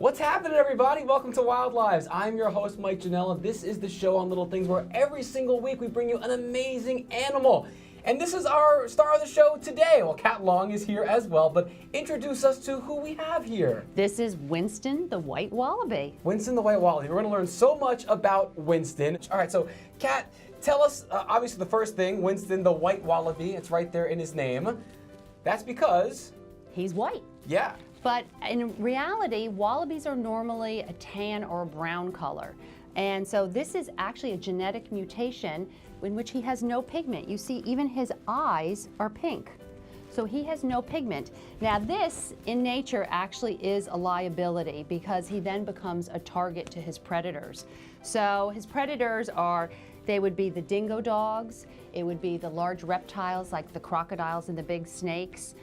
What's happening, everybody? Welcome to Wild Lives. I'm your host, Mike Janella. This is the show on Little Things where every single week we bring you an amazing animal. And this is our star of the show today. Well, Kat Long is here as well, but introduce us to who we have here. This is Winston the White Wallaby. Winston the White Wallaby. We're going to learn so much about Winston. All right, so Kat, tell us, obviously the first thing, Winston the White Wallaby, it's right there in his name. That's because... He's white. Yeah. But in reality, wallabies are normally a tan or a brown color. And so this is actually a genetic mutation in which he has no pigment. You see, even his eyes are pink. So he has no pigment. Now this, in nature, actually is a liability because he then becomes a target to his predators. So his predators are, they would be the dingo dogs, it would be the large reptiles like the crocodiles and the big snakes.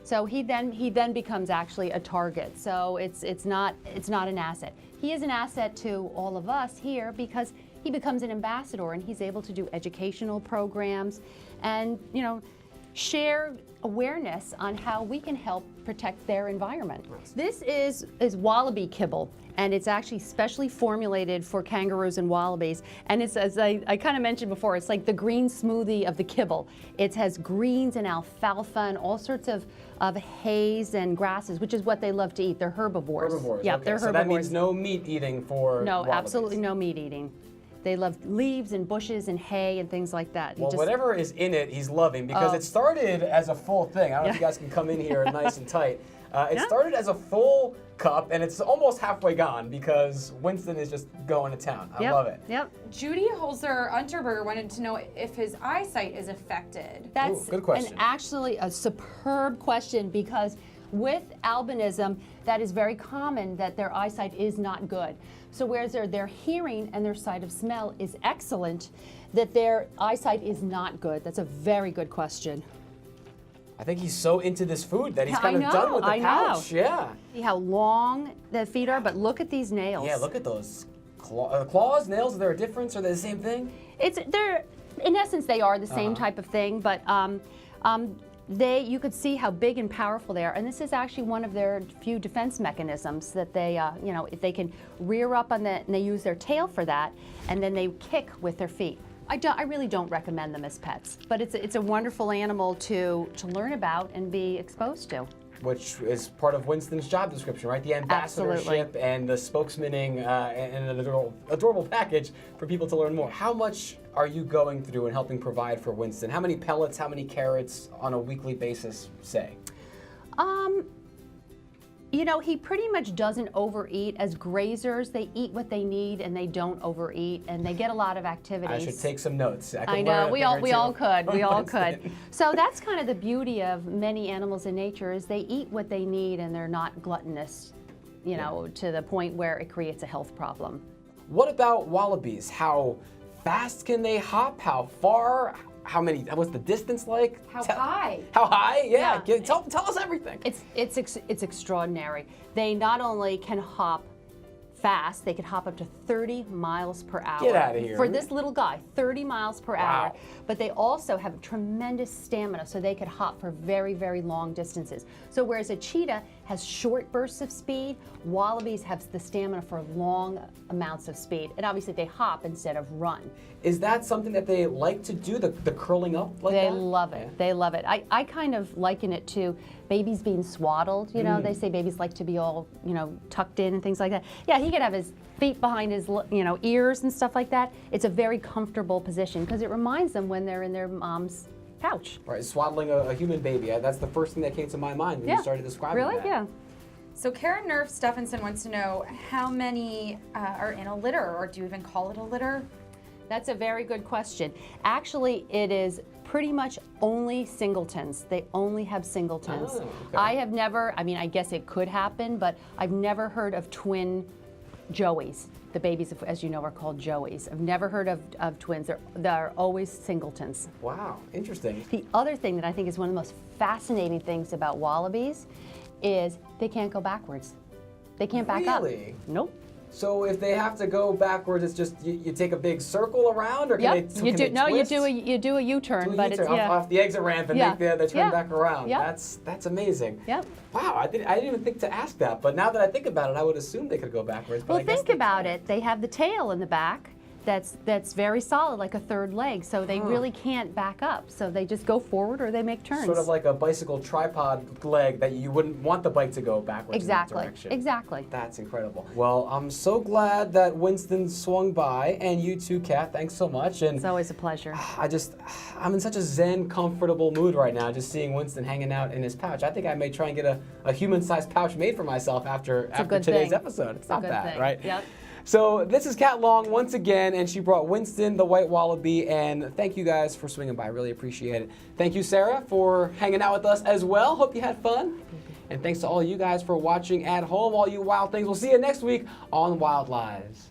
So he then becomes actually a target. So it's not an asset. He is an asset to all of us here because he becomes an ambassador and he's able to do educational programs and, you know, share awareness on how we can help protect their environment. This is wallaby kibble, and it's actually specially formulated for kangaroos and wallabies. And it's, as I kind of mentioned before, it's like the green smoothie of the kibble. It has greens and alfalfa and all sorts of hays and grasses, which is what they love to eat. They're herbivores. Herbivores, Yeah, okay. they're herbivores. So that means no meat eating for No, wallabies. absolutely no meat eating. They love leaves and bushes and hay and things like that. Well, whatever is in it, he's loving because it started as a full thing. I don't know if you guys can come in here nice and tight. It started as a full cup, and it's almost halfway gone because Winston is just going to town. I love it. Yep. Judy Holzer-Unterberger wanted to know if his eyesight is affected. That's good question. actually a superb question because with albinism, that is very common that their eyesight is not good. So whereas their hearing and their sight of smell is excellent, that their eyesight is not good. That's a very good question. I think he's so into this food that he's I kind of done with the know. pouch. Yeah. See how long the feet are, but look at these nails. Yeah, look at those claws, nails. Are there a difference? Are they the same thing? They're in essence they are the same type of thing, but you could see how big and powerful they are, and this is actually one of their few defense mechanisms that they, you know, if they can rear up on and they use their tail for that, and then they kick with their feet. I really don't recommend them as pets, but it's a wonderful animal to learn about and be exposed to. Which is part of Winston's job description, right? The ambassadorship and the spokesmaning and an adorable package for people to learn more. How much are you going through and helping provide for Winston? How many pellets, how many carrots on a weekly basis, say? You know, he pretty much doesn't overeat. As grazers, they eat what they need and they don't overeat, and they get a lot of activities. I should take some notes. I know, we all could. So that's kind of the beauty of many animals in nature is they eat what they need and they're not gluttonous, you know, to the point where it creates a health problem. What about wallabies? How fast can they hop? How far? How many? What's the distance like? How high? How high? Yeah. Yeah. Tell us everything. It's extraordinary. They not only can hop fast, they can hop up to 30 miles per hour. Get out of here. For this little guy, 30 miles per hour. Wow. But they also have tremendous stamina, so they could hop for very, very long distances. So whereas a cheetah has short bursts of speed, wallabies have the stamina for long amounts of speed. And obviously they hop instead of run. Is that something that they like to do, the curling up like that? They love it. They love it. I kind of liken it to babies being swaddled. You know, they say babies like to be all, you know, tucked in and things like that. Yeah, he could have his feet behind his, you know, ears and stuff like that. It's a very comfortable position because it reminds them when they're in their mom's pouch. Right, swaddling a human baby. That's the first thing that came to my mind when you started describing that. Really? Yeah. So Karen Nerf Stephenson wants to know how many are in a litter, or do you even call it a litter? That's a very good question. Actually, it is pretty much only singletons. They only have singletons. Oh, okay. I have never, I mean, I guess it could happen, but I've never heard of twin joeys. The babies, as you know, are called joeys. I've never heard of twins. They're always singletons. Wow, interesting. The other thing that I think is one of the most fascinating things about wallabies is they can't go backwards. They can't back up. Really? Nope. So if they have to go backwards, it's just you take a big circle around, or can Yep. they, You can do they no. twist? You do a U-turn, but it's off the exit ramp and make the turn back around. Yep. That's amazing. Yep. Wow, I didn't even think to ask that, but now that I think about it, I would assume they could go backwards. But Well, I guess think they about can. it. They have the tail in the back. That's very solid, like a third leg. So they really can't back up. So they just go forward or they make turns. Sort of like a bicycle tripod leg that you wouldn't want the bike to go backwards in that direction. Exactly. That's incredible. Well, I'm so glad that Winston swung by, and you too, Kat. Thanks so much. And It's always a pleasure. I'm in such a zen, comfortable mood right now, just seeing Winston hanging out in his pouch. I think I may try and get a human-sized pouch made for myself after good today's thing. episode. It's not good bad, thing. right? Yep. So this is Kat Long once again, and she brought Winston the white wallaby, and thank you guys for swinging by. Really appreciate it. Thank you, Sarah, for hanging out with us as well. Hope you had fun. And thanks to all you guys for watching at home, all you wild things. We'll see you next week on Wild Lives.